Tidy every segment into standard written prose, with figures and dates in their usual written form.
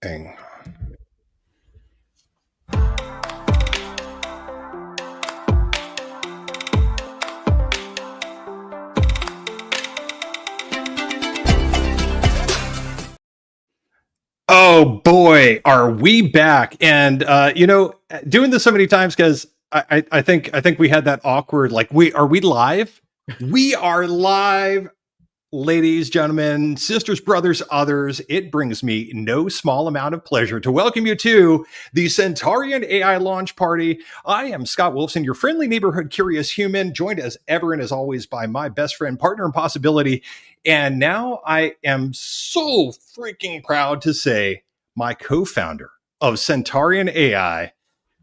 Hang. Oh boy, are we back? And doing this so many times because I think we had that awkward like we live? We are live, ladies, gentlemen, sisters, brothers, others. It brings me no small amount of pleasure to welcome you to the Centaurian AI launch party. I am Scott Wolfson, your friendly neighborhood curious human, joined as ever and as always by my best friend, partner in possibility. And now I am so freaking proud to say my co-founder of Centaurian AI,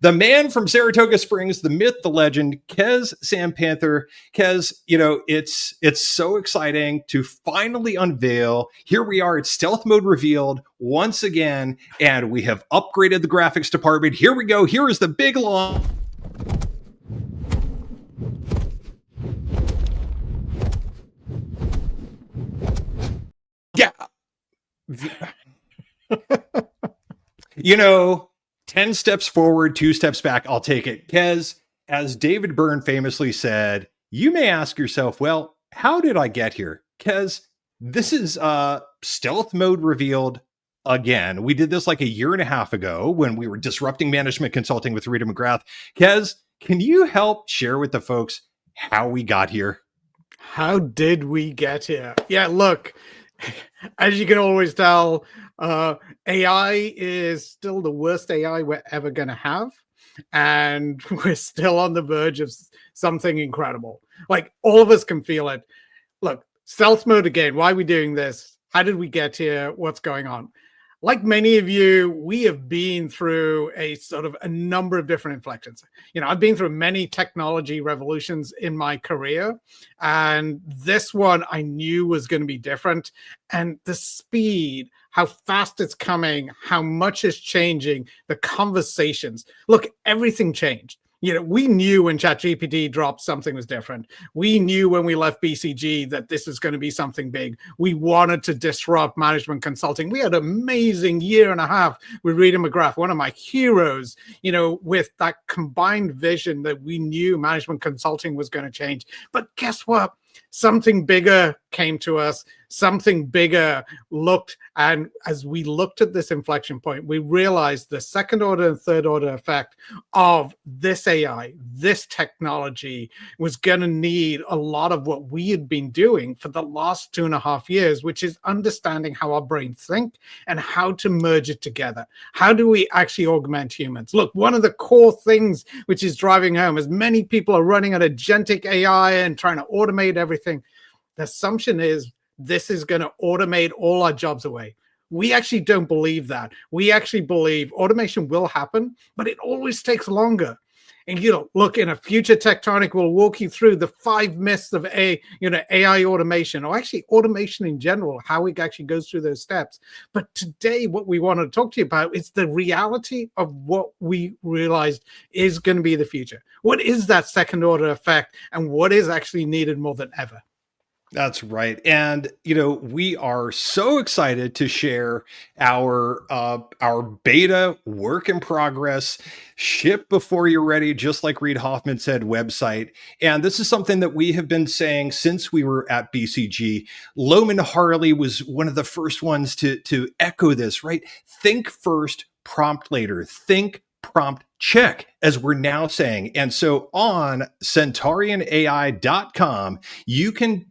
the man from Saratoga Springs, the myth, the legend, Kez Sam Panther. Kez, it's so exciting to finally unveil. Here we are, it's stealth mode revealed once again, and we have upgraded the graphics department. Here we go. Here is the big launch. Yeah. 10 steps forward, 2 steps back, I'll take it. Kez, as David Byrne famously said, you may ask yourself, well, how did I get here? Kez, this is stealth mode revealed again. We did this like a year and a half ago when we were disrupting management consulting with Rita McGrath. Kez, can you help share with the folks how we got here? How did we get here? Yeah, look, as you can always tell, AI is still the worst AI we're ever going to have. And we're still on the verge of something incredible. Like, all of us can feel it. Look, stealth mode again. Why are we doing this? How did we get here? What's going on? Like many of you, we have been through a number of different inflections. I've been through many technology revolutions in my career, and this one I knew was going to be different. And the speed, how fast it's coming, how much is changing, the conversations. Look, everything changed. We knew when ChatGPT dropped, something was different. We knew when we left BCG that this was going to be something big. We wanted to disrupt management consulting. We had an amazing year and a half with Rita McGrath, one of my heroes, with that combined vision that we knew management consulting was going to change. But guess what? Something bigger came to us, something bigger looked, and as we looked at this inflection point, we realized the second order and third order effect of this AI, this technology was going to need a lot of what we had been doing for the last 2.5 years, which is understanding how our brains think and how to merge it together. How do we actually augment humans? Look, one of the core things which is driving home, as many people are running an agentic AI and trying to automate everything, the assumption is this is going to automate all our jobs away. We actually don't believe that. We actually believe automation will happen, but it always takes longer. And look, in a future Tectonic, we'll walk you through the 5 myths of AI automation, or actually automation in general, how it actually goes through those steps. But today, what we want to talk to you about is the reality of what we realized is going to be the future. What is that second order effect, and what is actually needed more than ever? That's right. And, we are so excited to share our beta work in progress, ship before you're ready, just like Reid Hoffman said, website. And this is something that we have been saying since we were at BCG. Lohman Harley was one of the first ones to echo this, right? Think first, prompt later. Think, prompt, check, as we're now saying. And so on centaurianai.com, you can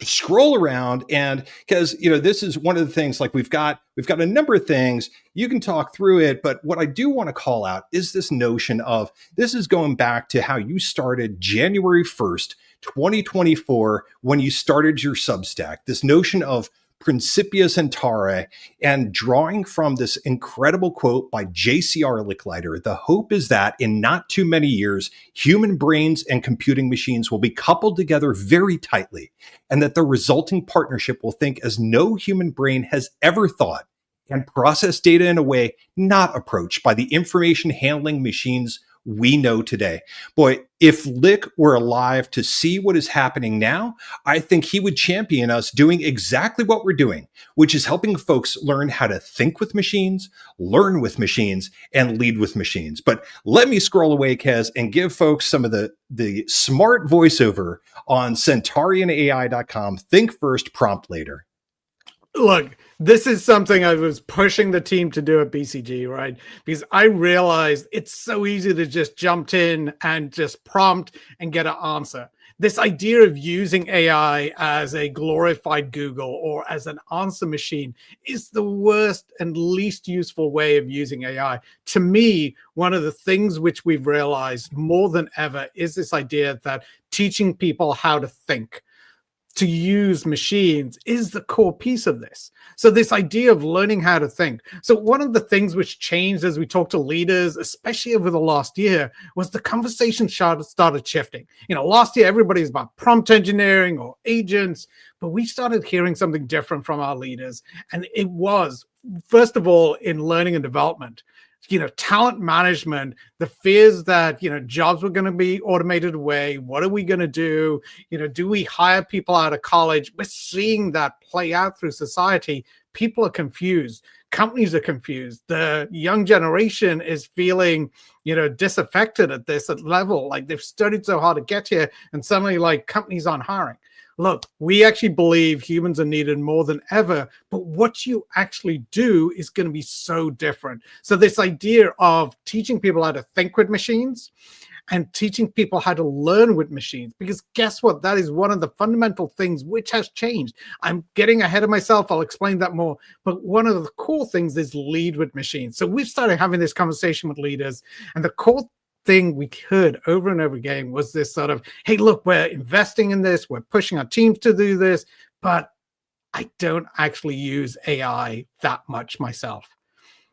scroll around, and because this is one of the things, like we've got a number of things, you can talk through it, but what I do want to call out is this notion of, this is going back to how you started January 1st 2024, when you started your Substack, this notion of Principia Centauri, and drawing from this incredible quote by J.C.R. Licklider, the hope is that in not too many years, human brains and computing machines will be coupled together very tightly, and that the resulting partnership will think as no human brain has ever thought, and process data in a way not approached by the information handling machines we know today. Boy, if Lick were alive to see what is happening now, I think he would champion us doing exactly what we're doing, which is helping folks learn how to think with machines, learn with machines, and lead with machines. But let me scroll away, Kez, and give folks some of the smart voiceover on CentaurianAI.com. Think first, prompt later. Look, this is something I was pushing the team to do at BCG, right? Because I realized it's so easy to just jump in and just prompt and get an answer. This idea of using AI as a glorified Google or as an answer machine is the worst and least useful way of using AI. To me, one of the things which we've realized more than ever is this idea that teaching people how to think, to use machines, is the core piece of this. So this idea of learning how to think. So one of the things which changed as we talked to leaders, especially over the last year, was the conversation started shifting. Last year, everybody's about prompt engineering or agents, but we started hearing something different from our leaders. And it was, first of all, in learning and development. Talent management, the fears that, jobs were going to be automated away. What are we going to do? Do we hire people out of college? We're seeing that play out through society. People are confused. Companies are confused. The young generation is feeling, disaffected at this level. Like they've studied so hard to get here and suddenly companies aren't hiring. Look, we actually believe humans are needed more than ever, but what you actually do is going to be so different. So this idea of teaching people how to think with machines and teaching people how to learn with machines, because guess what? That is one of the fundamental things which has changed. I'm getting ahead of myself. I'll explain that more. But one of the core things is lead with machines. So we've started having this conversation with leaders, and the core thing we heard over and over again was this sort of, hey, look, we're investing in this, we're pushing our teams to do this, but I don't actually use AI that much myself.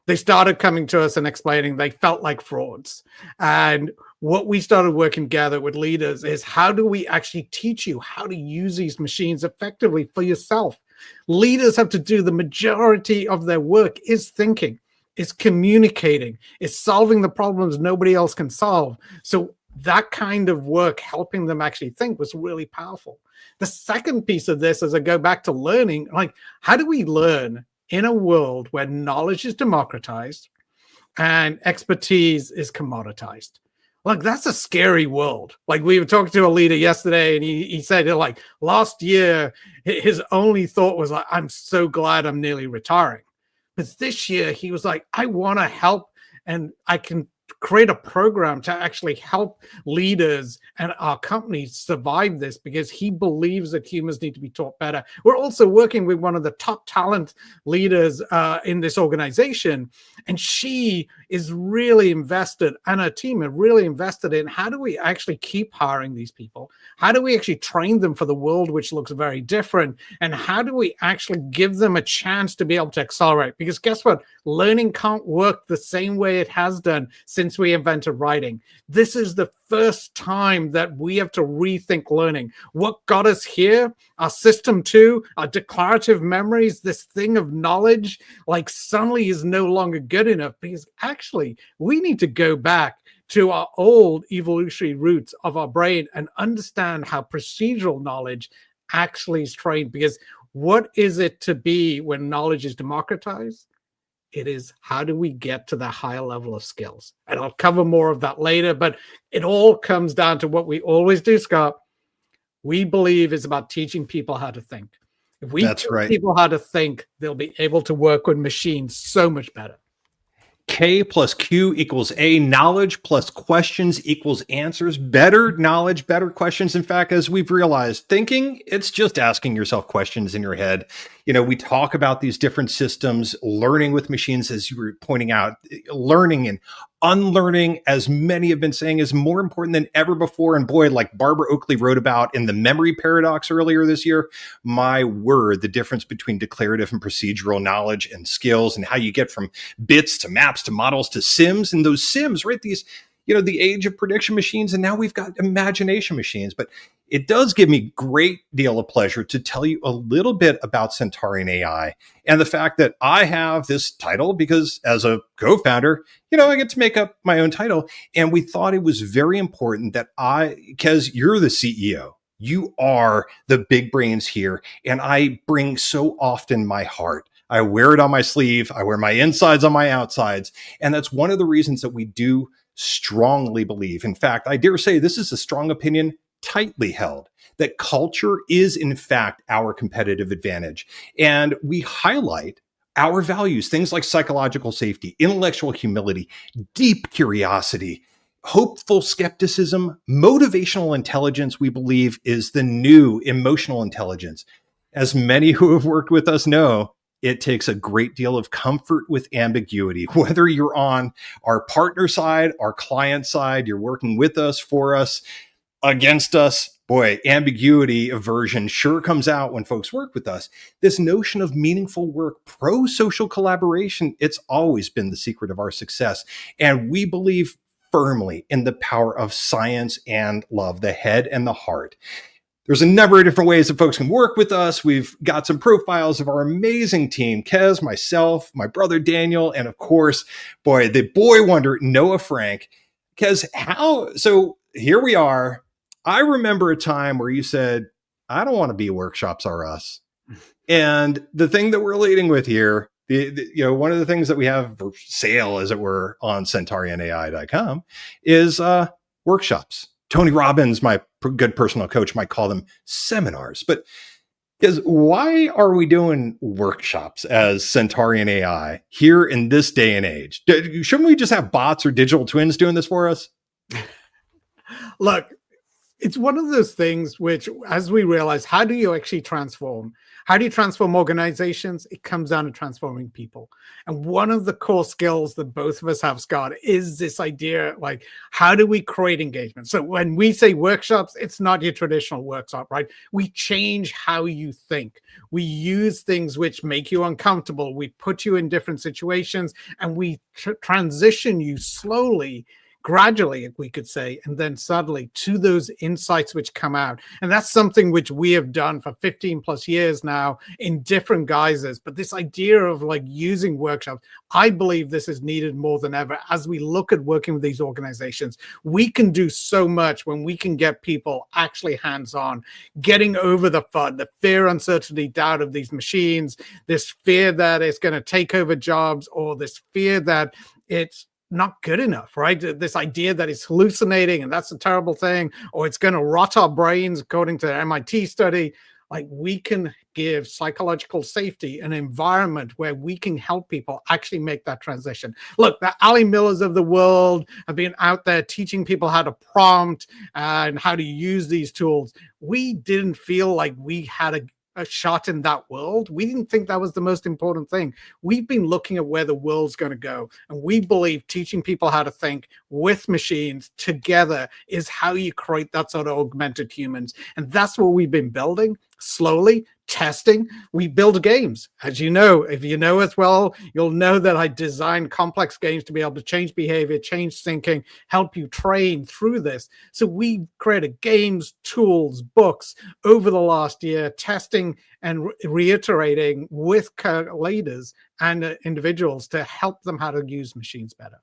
They started coming to us and explaining they felt like frauds. And what we started working together with leaders is, how do we actually teach you how to use these machines effectively for yourself? Leaders have to do the majority of their work is thinking, is communicating, is solving the problems nobody else can solve. So that kind of work, helping them actually think, was really powerful. The second piece of this, as I go back to learning, how do we learn in a world where knowledge is democratized and expertise is commoditized? That's a scary world. We were talking to a leader yesterday, and he said, last year, his only thought was I'm so glad I'm nearly retiring. But this year, he was like, I want to help, and I can create a program to actually help leaders and our companies survive this, because he believes that humans need to be taught better. We're also working with one of the top talent leaders in this organization, and she is really invested, and her team are really invested in, how do we actually keep hiring these people? How do we actually train them for the world, which looks very different? And how do we actually give them a chance to be able to accelerate? Because guess what? Learning can't work the same way it has done since we invented writing. This is the first time that we have to rethink learning. What got us here, our system 2, our declarative memories, this thing of knowledge, suddenly is no longer good enough, because actually we need to go back to our old evolutionary roots of our brain and understand how procedural knowledge actually is trained. Because what is it to be when knowledge is democratized? It is, how do we get to the higher level of skills? And I'll cover more of that later, but it all comes down to what we always do, Scott. We believe is about teaching people how to think. If we teach people how to think, they'll be able to work with machines so much better. K plus Q equals A. Knowledge plus questions equals answers. Better knowledge, better questions. In fact, as we've realized, thinking, it's just asking yourself questions in your head. We talk about these different systems, learning with machines, as you were pointing out. Learning and unlearning, as many have been saying, is more important than ever before. And boy, like Barbara Oakley wrote about in the memory paradox earlier this year, my word, the difference between declarative and procedural knowledge and skills, and how you get from bits to maps to models to sims. And those sims, right? These, the age of prediction machines, and now we've got imagination machines. But it does give me great deal of pleasure to tell you a little bit about Centaurian AI and the fact that I have this title because as a co-founder, I get to make up my own title. And we thought it was very important that because you're the CEO, you are the big brains here. And I bring so often my heart. I wear it on my sleeve. I wear my insides on my outsides. And that's one of the reasons that we do strongly believe. In fact, I dare say this is a strong opinion, tightly held, that culture is in fact our competitive advantage. And we highlight our values, things like psychological safety, intellectual humility, deep curiosity, hopeful skepticism, motivational intelligence, we believe is the new emotional intelligence. As many who have worked with us know, it takes a great deal of comfort with ambiguity. Whether you're on our partner side, our client side, you're working with us, for us, against us, boy, ambiguity aversion sure comes out when folks work with us. This notion of meaningful work, pro-social collaboration, it's always been the secret of our success. And we believe firmly in the power of science and love, the head and the heart. There's a number of different ways that folks can work with us. We've got some profiles of our amazing team, Kez, myself, my brother Daniel, and of course, the boy wonder, Noah Frank. Kez, so here we are. I remember a time where you said, I don't want to be Workshops Are Us. And the thing that we're leading with here, one of the things that we have for sale, as it were, on centaurianai.com is workshops. Tony Robbins, my good personal coach, might call them seminars. But why are we doing workshops as Centaurian AI here in this day and age? Shouldn't we just have bots or digital twins doing this for us? Look, it's one of those things which, as we realize, how do you actually transform? How do you transform organizations? It comes down to transforming people. And one of the core skills that both of us have, Scott, is this idea, like, how do we create engagement? So when we say workshops, it's not your traditional workshop, right? We change how you think. We use things which make you uncomfortable. We put you in different situations, and we transition you slowly, gradually, we could say, and then suddenly to those insights which come out. And that's something which we have done for 15 plus years now in different guises. But this idea of like using workshops, I believe this is needed more than ever. As we look at working with these organizations, we can do so much when we can get people actually hands-on, getting over the FUD, the fear, uncertainty, doubt of these machines, this fear that it's going to take over jobs, or this fear that it's not good enough, right? This idea that it's hallucinating and that's a terrible thing, or it's going to rot our brains, according to the MIT study. Like, we can give psychological safety, an environment where we can help people actually make that transition. Look, the Ali Millers of the world have been out there teaching people how to prompt and how to use these tools. We didn't feel like we had a shot in that world. We didn't think that was the most important thing. We've been looking at where the world's going to go. And we believe teaching people how to think with machines together is how you create that sort of augmented humans. And that's what we've been building slowly, testing. We build games. As you know, if you know us well, you'll know that I designed complex games to be able to change behavior, change thinking, help you train through this. So we created games, tools, books over the last year, testing and reiterating with leaders and individuals to help them how to use machines better.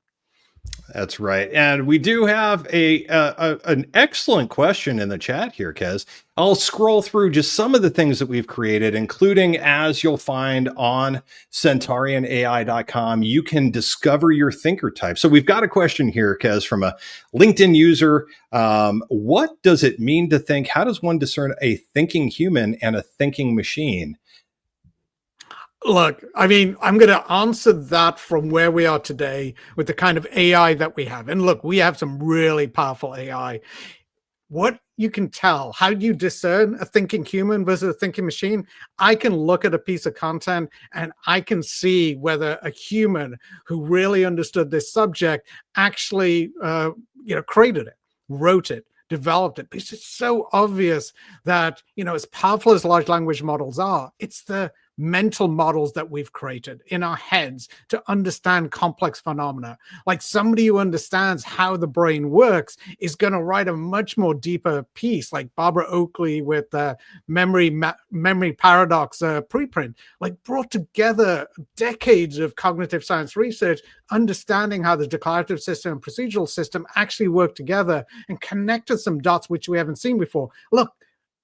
That's right. And we do have an excellent question in the chat here, Kez. I'll scroll through just some of the things that we've created, including, as you'll find on centaurianai.com, you can discover your thinker type. So we've got a question here, Kez, from a LinkedIn user. What does it mean to think? How does one discern a thinking human and a thinking machine? Look, I mean, I'm going to answer that from where we are today with the kind of AI that we have. And look, we have some really powerful AI. What you can tell, how do you discern a thinking human versus a thinking machine? I can look at a piece of content and I can see whether a human who really understood this subject actually, created it, wrote it, developed it. Because it's so obvious that, as powerful as large language models are, it's the mental models that we've created in our heads to understand complex phenomena. Like somebody who understands how the brain works is going to write a much more deeper piece, like Barbara Oakley with the memory paradox preprint, like brought together decades of cognitive science research, understanding how the declarative system and procedural system actually work together and connected some dots which we haven't seen before. Look,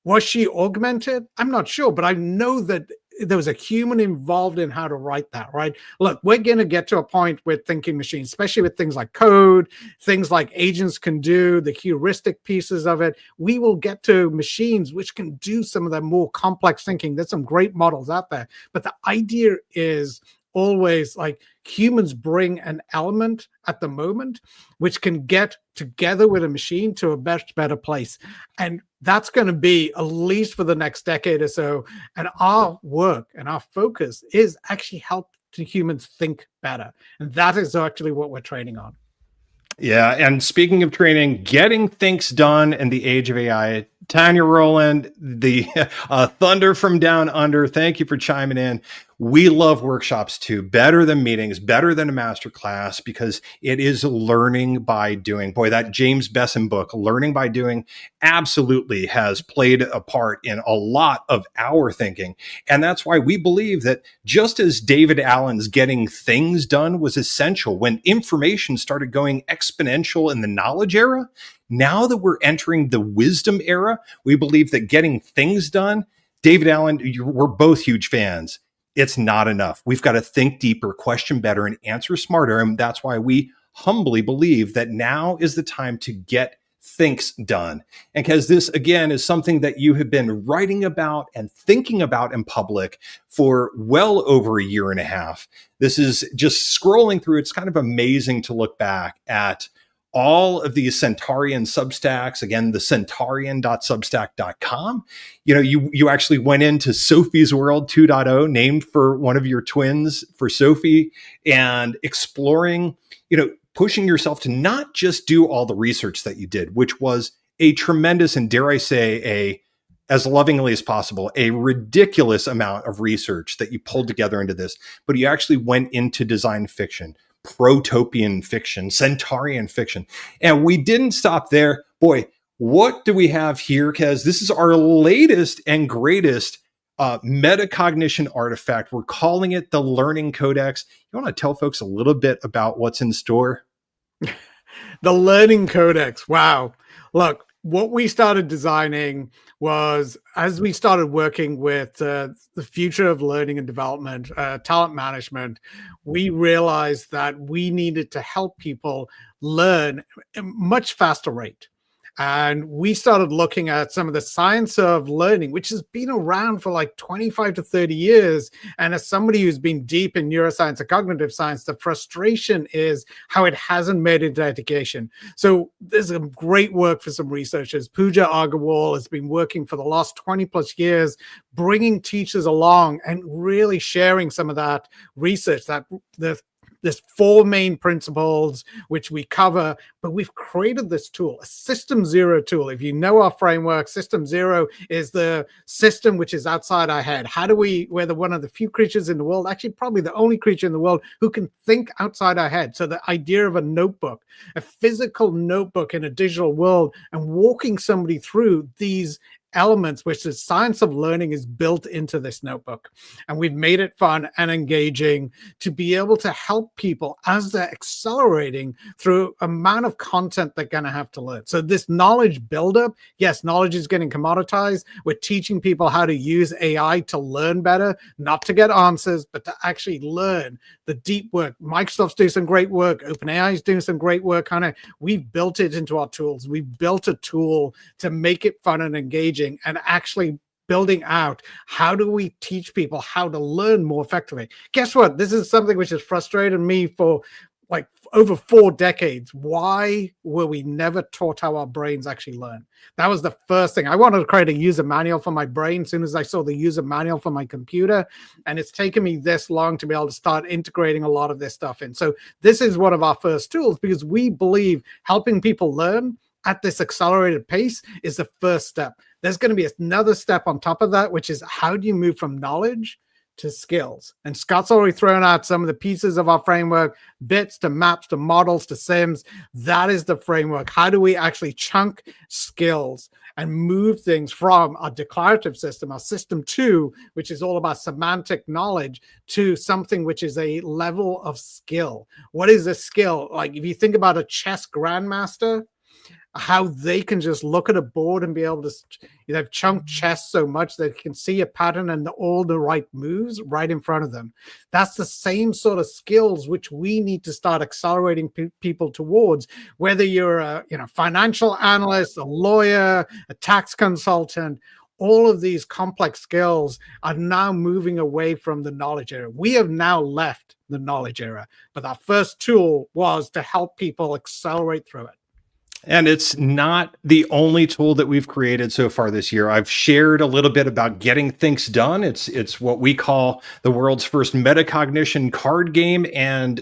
was she augmented? I'm not sure, but I know that there was a human involved in how to write that, right? Look, we're going to get to a point with thinking machines, especially with things like code, things like agents can do, the heuristic pieces of it. We will get to machines which can do some of the more complex thinking. There's some great models out there. But the idea is always like humans bring an element at the moment which can get together with a machine to a much better place. And that's going to be at least for the next decade or so. And our work and our focus is actually help to humans think better. And that is actually what we're training on. Yeah. And speaking of training, getting things done in the age of AI, Tanya Rowland, the Thunder from Down Under, thank you for chiming in. We love workshops too, better than meetings, better than a master class, because it is learning by doing. Boy, that James Besson book, Learning by Doing, absolutely has played a part in a lot of our thinking. And that's why we believe that just as David Allen's getting things done was essential when information started going exponential in the knowledge era, now that we're entering the wisdom era, we believe that getting things done, David Allen, we're both huge fans. It's not enough. We've got to think deeper, question better, and answer smarter. And that's why we humbly believe that now is the time to get things done. And because this, again, is something that you have been writing about and thinking about in public for well over a year and a half. This is just scrolling through. It's kind of amazing to look back at all of these Centaurian Substacks, again, the Centaurian.substack.com. You know, you actually went into Sophie's World 2.0, named for one of your twins, for Sophie, and exploring, pushing yourself to not just do all the research that you did, which was a tremendous, and dare I say, as lovingly as possible, a ridiculous amount of research that you pulled together into this, but you actually went into design fiction, protopian fiction, Centaurian fiction. And we didn't stop there. Boy, what do we have here? Because this is our latest and greatest metacognition artifact. We're calling it the Learning Codex. You want to tell folks a little bit about what's in store? The Learning Codex. Wow. Look, what we started designing was, as we started working with the future of learning and development, talent management, we realized that we needed to help people learn at a much faster rate. And we started looking at some of the science of learning, which has been around for like 25 to 30 years. And as somebody who's been deep in neuroscience and cognitive science, the frustration is how it hasn't made it into education. So there's some great work for some researchers. Pooja Agarwal has been working for the last 20 plus years, bringing teachers along and really sharing some of that research, that there's 4 main principles which we cover, but we've created this tool, a System Zero tool. If you know our framework, System Zero is the system which is outside our head. We're one of the few creatures in the world, actually probably the only creature in the world who can think outside our head. So the idea of a notebook, a physical notebook in a digital world, and walking somebody through these elements, which the science of learning is built into this notebook. And we've made it fun and engaging to be able to help people as they're accelerating through amount of content they're going to have to learn. So this knowledge buildup, yes, knowledge is getting commoditized. We're teaching people how to use AI to learn better, not to get answers, but to actually learn the deep work. Microsoft's doing some great work. OpenAI is doing some great work on it. We've built it into our tools. We've built a tool to make it fun and engaging, and actually building out how do we teach people how to learn more effectively. Guess what? This is something which has frustrated me for like over 4 decades. Why were we never taught how our brains actually learn? That was the first thing. I wanted to create a user manual for my brain as soon as I saw the user manual for my computer. And it's taken me this long to be able to start integrating a lot of this stuff in. So this is one of our first tools, because we believe helping people learn at this accelerated pace is the first step. There's going to be another step on top of that, which is how do you move from knowledge to skills. And Scott's already thrown out some of the pieces of our framework, bits to maps to models to sims. That is the framework. How do we actually chunk skills and move things from our declarative system, our system 2, which is all about semantic knowledge, to something which is a level of skill? What is a skill? Like if you think about a chess grandmaster, how they can just look at a board and be able to, they've chunked chess so much that they can see a pattern and all the right moves right in front of them. That's the same sort of skills which we need to start accelerating people towards, whether you're a financial analyst, a lawyer, a tax consultant. All of these complex skills are now moving away from the knowledge era. We have now left the knowledge era, but our first tool was to help people accelerate through it. And it's not the only tool that we've created so far this year. I've shared a little bit about getting things done. It's what we call the world's first metacognition card game and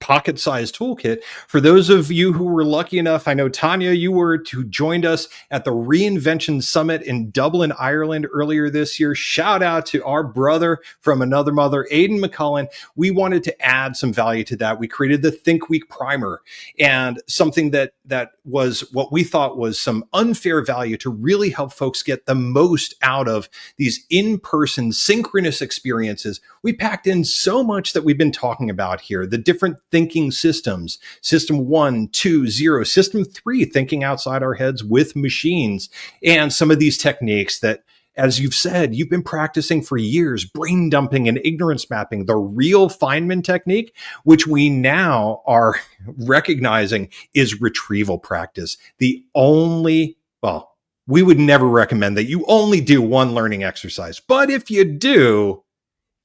pocket-sized toolkit. For those of you who were lucky enough, I know Tanya, who joined us at the Reinvention Summit in Dublin, Ireland earlier this year. Shout out to our brother from another mother, Aidan McCullen. We wanted to add some value to that. We created the Think Week Primer, and something that was what we thought was some unfair value to really help folks get the most out of these in-person synchronous experiences. We packed in so much that we've been talking about here, the different thinking systems, system 1, 2, 0, system 3, thinking outside our heads with machines, and some of these techniques that, as you've said, you've been practicing for years, brain dumping and ignorance mapping, the real Feynman technique, which we now are recognizing is retrieval practice. We would never recommend that you only do one learning exercise, but if you do,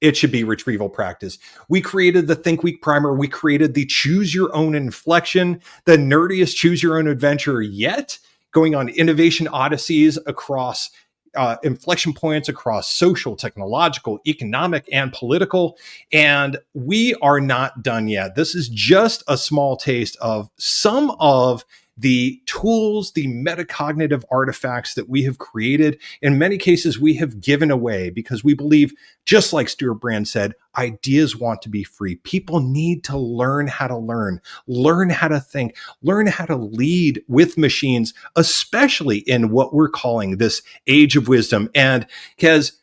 it should be retrieval practice. We created the Think Week Primer. We created the Choose Your Own Inflection, the nerdiest Choose Your Own Adventure yet, going on innovation odysseys across inflection points across social, technological, economic, and political. And we are not done yet. This is just a small taste of some of the tools, the metacognitive artifacts that we have created. In many cases, we have given away because we believe, just like Stuart Brand said, ideas want to be free. People need to learn how to learn how to think, learn how to lead with machines, especially in what we're calling this age of wisdom. And because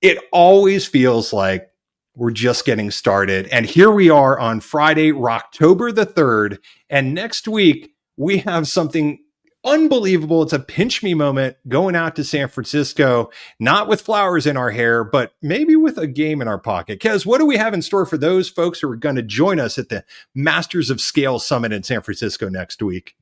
it always feels like we're just getting started. And here we are on Friday, October the 3rd. And next week, we have something unbelievable. It's a pinch me moment going out to San Francisco, not with flowers in our hair, but maybe with a game in our pocket. Kez, what do we have in store for those folks who are going to join us at the Masters of Scale Summit in San Francisco next week?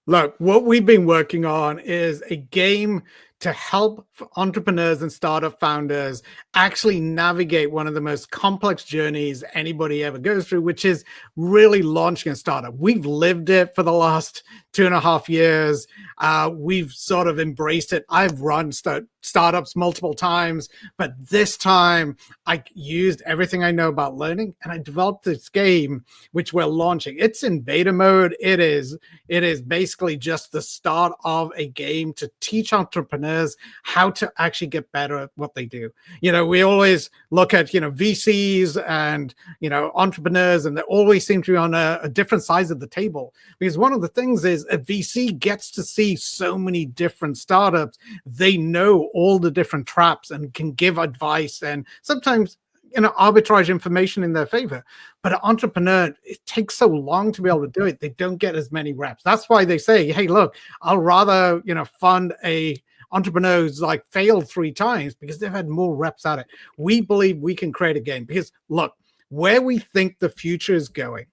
Look, what we've been working on is a game to help entrepreneurs and startup founders actually navigate one of the most complex journeys anybody ever goes through, which is really launching a startup. We've lived it for the last 2.5 years. We've sort of embraced it. I've run startups multiple times, but this time I used everything I know about learning and I developed this game, which we're launching. It's in beta mode. It is basically just the start of a game to teach entrepreneurs how to actually get better at what they do. We always look at, VCs and, entrepreneurs, and they always seem to be on a different sides of the table, because one of the things is a VC gets to see so many different startups. They know all the different traps and can give advice and sometimes arbitrage information in their favor. But an entrepreneur, it takes so long to be able to do it. They don't get as many reps. That's why they say, hey, look, I'll rather, fund a entrepreneur who's failed 3 times because they've had more reps at it. We believe we can create a game because look, where we think the future is going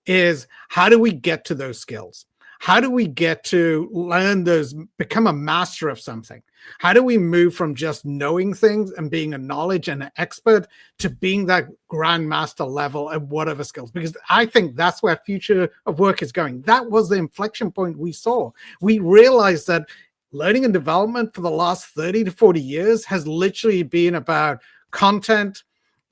is how do we get to those skills? How do we get to learn those, become a master of something? How do we move from just knowing things and being a knowledge and an expert to being that grandmaster level at whatever skills? Because I think that's where future of work is going. That was the inflection point we saw. We realized that learning and development for the last 30 to 40 years has literally been about content,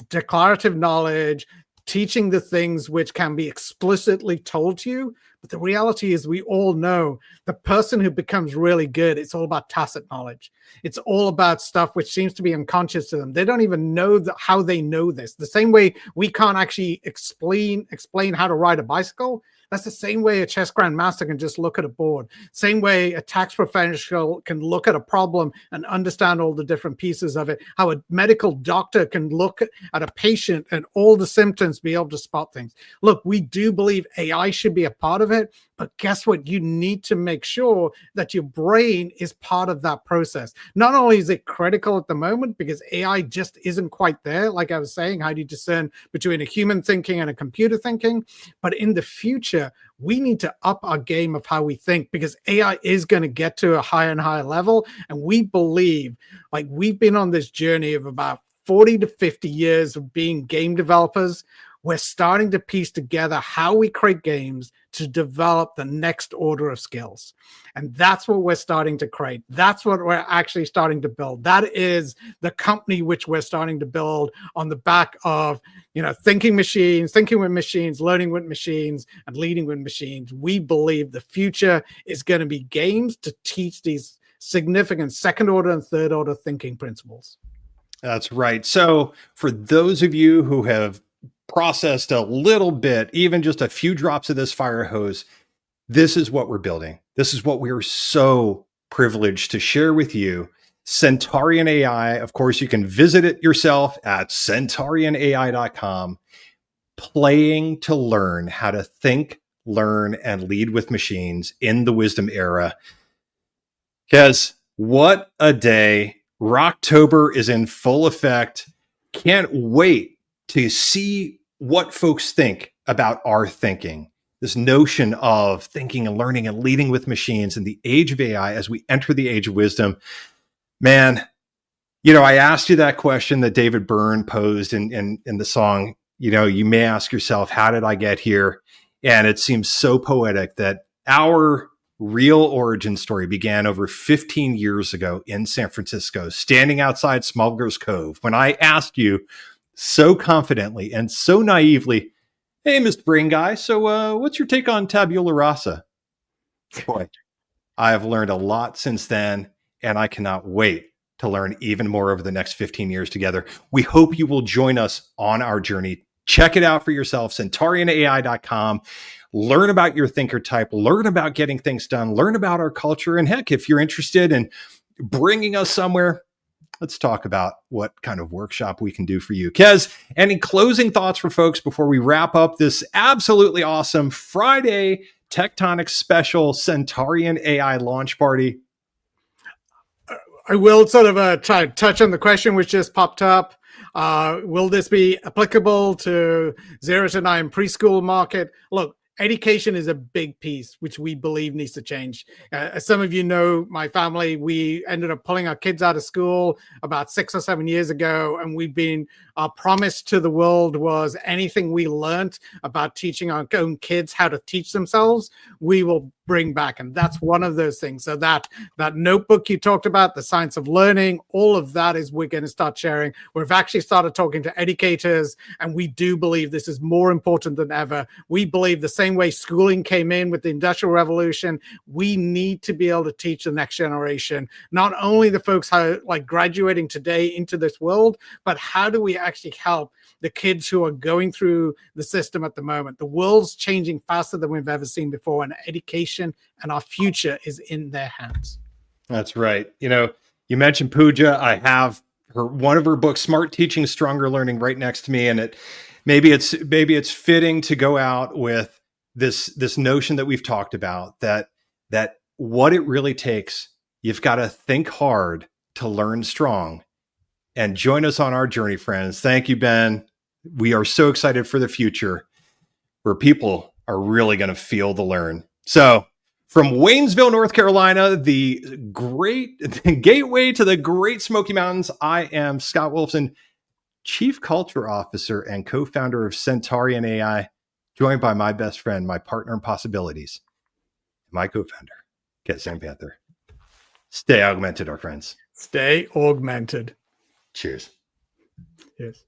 declarative knowledge, teaching the things which can be explicitly told to you, But the reality is we all know the person who becomes really good, it's all about tacit knowledge. It's all about stuff which seems to be unconscious to them. They don't even know how they know this. The same way we can't actually explain how to ride a bicycle. That's the same way a chess grandmaster can just look at a board. Same way a tax professional can look at a problem and understand all the different pieces of it. How a medical doctor can look at a patient and all the symptoms, be able to spot things. Look, we do believe AI should be a part of it, but guess what? You need to make sure that your brain is part of that process. Not only is it critical at the moment because AI just isn't quite there, like I was saying, how do you discern between a human thinking and a computer thinking? But in the future, we need to up our game of how we think because AI is going to get to a higher and higher level. And we believe, like we've been on this journey of about 40 to 50 years of being game developers. We're starting to piece together how we create games to develop the next order of skills. And that's what we're starting to create. That's what we're actually starting to build. That is the company which we're starting to build on the back of, thinking machines, thinking with machines, learning with machines, and leading with machines. We believe the future is going to be games to teach these significant second order and third order thinking principles. That's right. So for those of you who have processed a little bit, even just a few drops of this fire hose, this is what we're building. This is what we're so privileged to share with you. Centaurian AI, of course, you can visit it yourself at centaurianai.com, playing to learn how to think, learn, and lead with machines in the wisdom era. Because what a day. Rocktober is in full effect. Can't wait to see what folks think about our thinking. This notion of thinking and learning and leading with machines in the age of AI as we enter the age of wisdom. Man, I asked you that question that David Byrne posed in the song. You may ask yourself, how did I get here? And it seems so poetic that our real origin story began over 15 years ago in San Francisco, standing outside Smuggler's Cove, when I asked you so confidently and so naively, "Hey, Mr. Brain Guy, so what's your take on tabula rasa?" Boy, I have learned a lot since then, and I cannot wait to learn even more over the next 15 years together. We hope you will join us on our journey. Check it out for yourself, centaurianai.com. Learn about your thinker type, learn about getting things done, learn about our culture, and heck, if you're interested in bringing us somewhere, let's talk about what kind of workshop we can do for you. Kez, any closing thoughts for folks before we wrap up this absolutely awesome Friday Tectonic special Centaurian AI launch party? I will sort of try to touch on the question which just popped up. Will this be applicable to 0 to 9 preschool market? Look, education is a big piece, which we believe needs to change. As some of you know, my family, we ended up pulling our kids out of school about 6 or 7 years ago. And our promise to the world was anything we learned about teaching our own kids how to teach themselves, we will bring back. And that's one of those things. So that notebook you talked about, the science of learning, all of that is we're going to start sharing. We've actually started talking to educators, and we do believe this is more important than ever. We believe the same way schooling came in with the Industrial Revolution, we need to be able to teach the next generation, not only the folks how like graduating today into this world, but how do we actually help the kids who are going through the system at the moment. The world's changing faster than we've ever seen before, and education and our future is in their hands. That's right. You mentioned Pooja. I have one of her books, Smart Teaching, Stronger Learning, right next to me, and maybe it's fitting to go out with this notion that we've talked about, that what it really takes, you've got to think hard to learn strong. And join us on our journey, friends. Thank you, Ben. We are so excited for the future where people are really going to feel the learn. So from Waynesville, North Carolina, the great gateway to the Great Smoky Mountains, I am Scott Wolfson, Chief Culture Officer and co-founder of Centaurian AI, joined by my best friend, my partner in possibilities, my co-founder, Ket Sam Panther. Stay augmented, our friends. Stay augmented. Cheers. Yes.